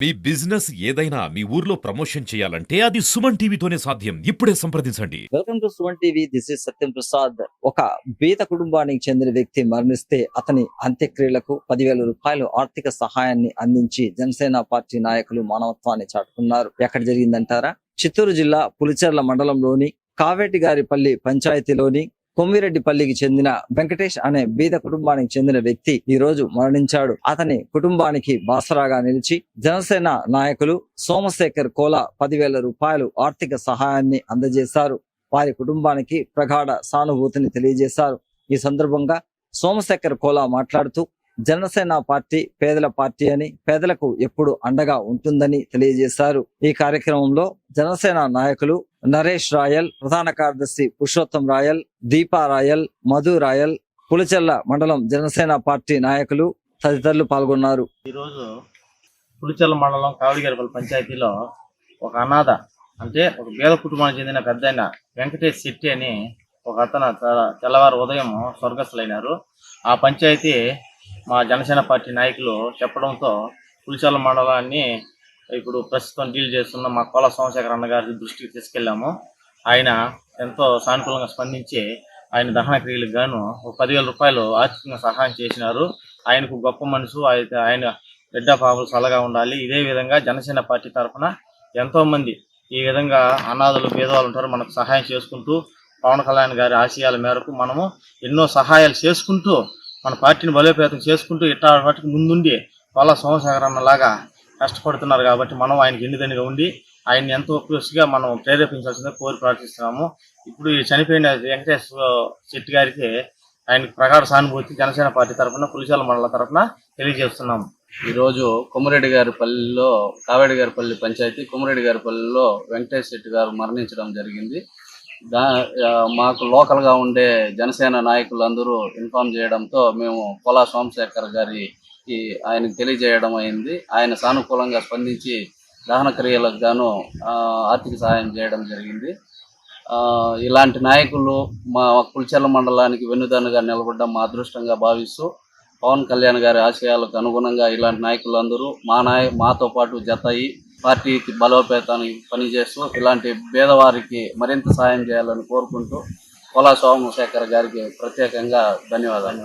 మీ business ఏదైనా మీ ఊర్లో promotion చేయాలంటే అది సుమన్ టీవీతోనే సాధ్యం. ఇప్పుడే సంప్రదించండి. Welcome to Suman TV. This is Satyam Prasad. ఒక బీద కుటుంబానికి చెందిన వ్యక్తి మరణిస్తే అతని అంత్యక్రియలకు 10,000 రూపాయలు ఆర్థిక సహాయాన్ని అందించి జనసేన పార్టీ నాయకులు మానవత్వాన్ని చాటుకున్నారు. ఎక్కడ జరిగిందంటారా? చిత్తూరు జిల్లా పులిచెర్ల మండలంలోని కావేటిగారిపల్లి పంచాయతీలోని కొమ్మిరెడ్డిపల్లికి చెందిన వెంకటేష్ అనే బీద కుటుంబానికి చెందిన వ్యక్తి ఈ రోజు మరణించాడు. అతని కుటుంబానికి బాసరాగా నిలిచి జనసేన నాయకులు సోమశేఖర్ కోల 10,000 రూపాయలు ఆర్థిక సహాయాన్ని అందజేశారు. వారి కుటుంబానికి ప్రగాఢ సానుభూతిని తెలియజేశారు. ఈ సందర్భంగా సోమశేఖర్ కోల మాట్లాడుతూ జనసేన పార్టీ పేదల పార్టీ అని, పేదలకు ఎప్పుడు అండగా ఉంటుందని తెలియజేశారు. ఈ కార్యక్రమంలో జనసేన నాయకులు నరేష్ రాయల్, ప్రధాన కార్యదర్శి Purushottam royal, Deepa royal, Madhu royal, Pulicherla మండలం జనసేన పార్టీ నాయకులు తదితరులు పాల్గొన్నారు. ఈరోజు పులిచెర్ల మండలం కావడిగారిపల్లి పంచాయతీలో ఒక అనాథ, అంటే ఒక పేద కుటుంబానికి చెందిన పెద్దయిన వెంకటేష్ శెట్టి అని ఒక అతను తెల్లవారు ఉదయం స్వర్గస్థులైనారు. ఆ పంచాయతీ మా జనసేన పార్టీ నాయకులు చెప్పడంతో పులిచెర్ల మండలాన్ని ఇప్పుడు ప్రస్తుతం డీల్ చేస్తున్న మా కోల సోమశేఖర్ అన్న గారి దృష్టికి తీసుకెళ్లాము. ఆయన ఎంతో సానుకూలంగా స్పందించి ఆయన దహన క్రియలకు గాను 10,000 రూపాయలు ఆర్థికంగా సహాయం చేసినారు. ఆయనకు గొప్ప మనసు, ఆయన బిడ్డ పాపలు చల్లగా ఉండాలి. ఇదే విధంగా జనసేన పార్టీ తరఫున ఎంతో మంది ఈ విధంగా అనాథలు పేదవాళ్ళు ఉంటారు, మనకు సహాయం చేసుకుంటూ పవన్ కళ్యాణ్ గారి ఆశయాల మేరకు మనము ఎన్నో సహాయాలు చేసుకుంటూ మన పార్టీని బలోపేతం చేసుకుంటూ ఇట్లా వాటికి ముందుండి కోల సోమశేఖర్ అన్నలాగా కష్టపడుతున్నారు. కాబట్టి మనం ఆయనకి ఎన్నిదనిగా ఉండి ఆయన్ని ఎంతో కృషిగా మనం ప్రేరేపించాల్సిందే కోరి ప్రార్థిస్తున్నాము. ఇప్పుడు ఈ చనిపోయిన వెంకటేష్ శెట్టి గారికి ఆయనకు ప్రగాఢ సానుభూతి జనసేన పార్టీ తరఫున పులిచెర్ల మండలం తరఫున తెలియజేస్తున్నాము. ఈరోజు కొమ్మిరెడ్డి గారి పల్లిలో కావేడిగారిపల్లి పంచాయతీ కొమ్మిరెడ్డి గారి పల్లిలో వెంకటేష్ శెట్టి గారు మరణించడం జరిగింది. మాకు లోకల్గా ఉండే జనసేన నాయకులందరూ ఇన్ఫార్మ్ చేయడంతో మేము కోల సోమశేఖర్ గారికి ఆయనకు తెలియజేయడం అయింది. ఆయన సానుకూలంగా స్పందించి దహన క్రియలకు గాను ఆర్థిక సహాయం చేయడం జరిగింది. ఇలాంటి నాయకులు మా పులిచెర్ల మండలానికి వెన్నుదన్నుగా నిలబడడం మా అదృష్టంగా భావిస్తూ పవన్ కళ్యాణ్ గారి ఆశయాలకు అనుగుణంగా ఇలాంటి నాయకులందరూ మాతో పాటు జతయి పార్టీకి బలోపేతానికి పనిచేస్తూ ఇలాంటి పేదవారికి మరింత సాయం చేయాలని కోరుకుంటూ కోల సోమశేఖర్ గారికి ప్రత్యేకంగా ధన్యవాదాలు.